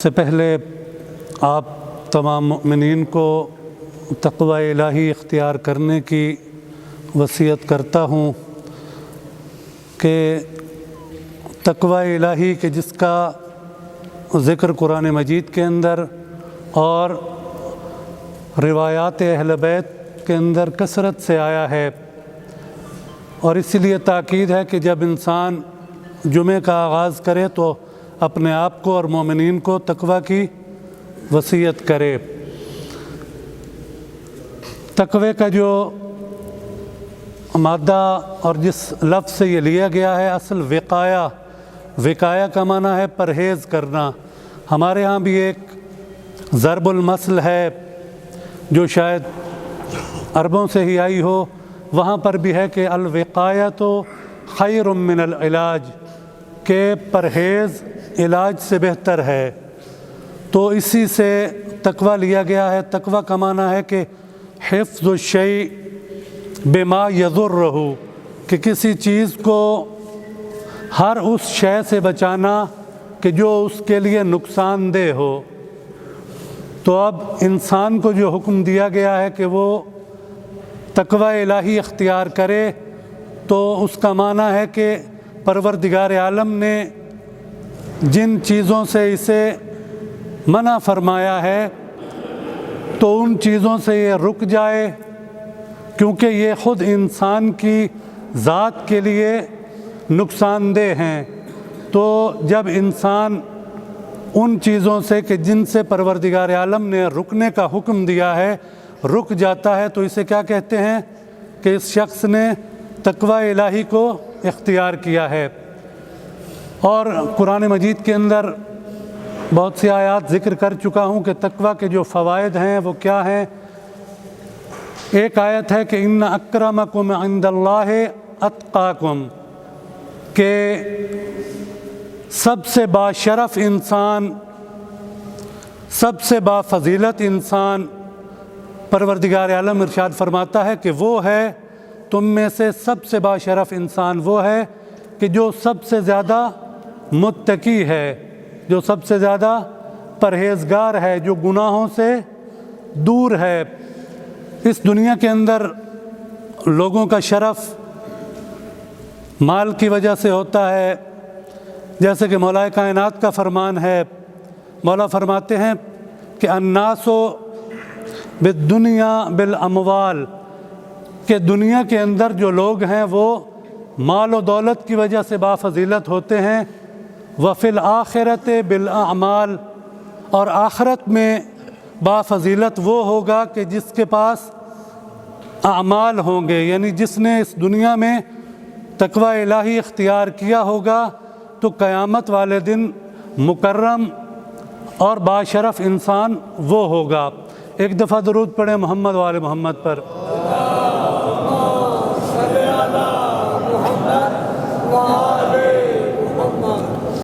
سے پہلے آپ تمام مؤمنین کو تقوی الہی اختیار کرنے کی وصیت کرتا ہوں کہ تقوی الہی کہ جس کا ذکر قرآن مجید کے اندر اور روایات اہل بیت کے اندر کثرت سے آیا ہے، اور اسی لیے تاکید ہے کہ جب انسان جمعے کا آغاز کرے تو اپنے آپ کو اور مومنین کو تقوی کی وصیت کرے۔ تقوی کا جو مادہ اور جس لفظ سے یہ لیا گیا ہے، اصل وقایہ کا معنی ہے پرہیز کرنا۔ ہمارے ہاں بھی ایک ضرب المثل ہے جو شاید عربوں سے ہی آئی ہو، وہاں پر بھی ہے کہ الوقایۃ خیر من العلاج، کہ پرہیز علاج سے بہتر ہے۔ تو اسی سے تقوی لیا گیا ہے۔ تقوی کا معنی ہے کہ حفظ الشیء بما یضرہ، کہ کسی چیز کو ہر اس شے سے بچانا کہ جو اس کے لیے نقصان دہ ہو۔ تو اب انسان کو جو حکم دیا گیا ہے کہ وہ تقوی الہی اختیار کرے، تو اس کا معنی ہے کہ پروردگار عالم نے جن چیزوں سے اسے منع فرمایا ہے تو ان چیزوں سے یہ رک جائے، کیونکہ یہ خود انسان کی ذات کے لیے نقصان دہ ہیں۔ تو جب انسان ان چیزوں سے کہ جن سے پروردگار عالم نے رکنے کا حکم دیا ہے رک جاتا ہے، تو اسے کیا کہتے ہیں کہ اس شخص نے تقوی الہی کو اختیار کیا ہے۔ اور قرآن مجید کے اندر بہت سی آیات ذکر کر چکا ہوں کہ تقوی کے جو فوائد ہیں وہ کیا ہیں۔ ایک آیت ہے کہ ان اکرمکم عند اللہ اتقاکم، کہ سب سے باشرف انسان، سب سے بافضیلت انسان، پروردگار عالم ارشاد فرماتا ہے کہ وہ ہے تم میں سے سب سے باشرف انسان وہ ہے کہ جو سب سے زیادہ متقی ہے، جو سب سے زیادہ پرہیزگار ہے، جو گناہوں سے دور ہے۔ اس دنیا کے اندر لوگوں کا شرف مال کی وجہ سے ہوتا ہے، جیسے کہ مولا کائنات کا فرمان ہے۔ مولا فرماتے ہیں کہ الناس بالدنیا بالاموال، کہ دنیا کے اندر جو لوگ ہیں وہ مال و دولت کی وجہ سے بافضیلت ہوتے ہیں۔ وفی الآخرۃ بالاعمال، اور آخرت میں بافضیلت وہ ہوگا کہ جس کے پاس اعمال ہوں گے، یعنی جس نے اس دنیا میں تقوی الہی اختیار کیا ہوگا تو قیامت والے دن مکرم اور باشرف انسان وہ ہوگا۔ ایک دفعہ درود پڑھیں محمد و آل محمد پر۔ اللہ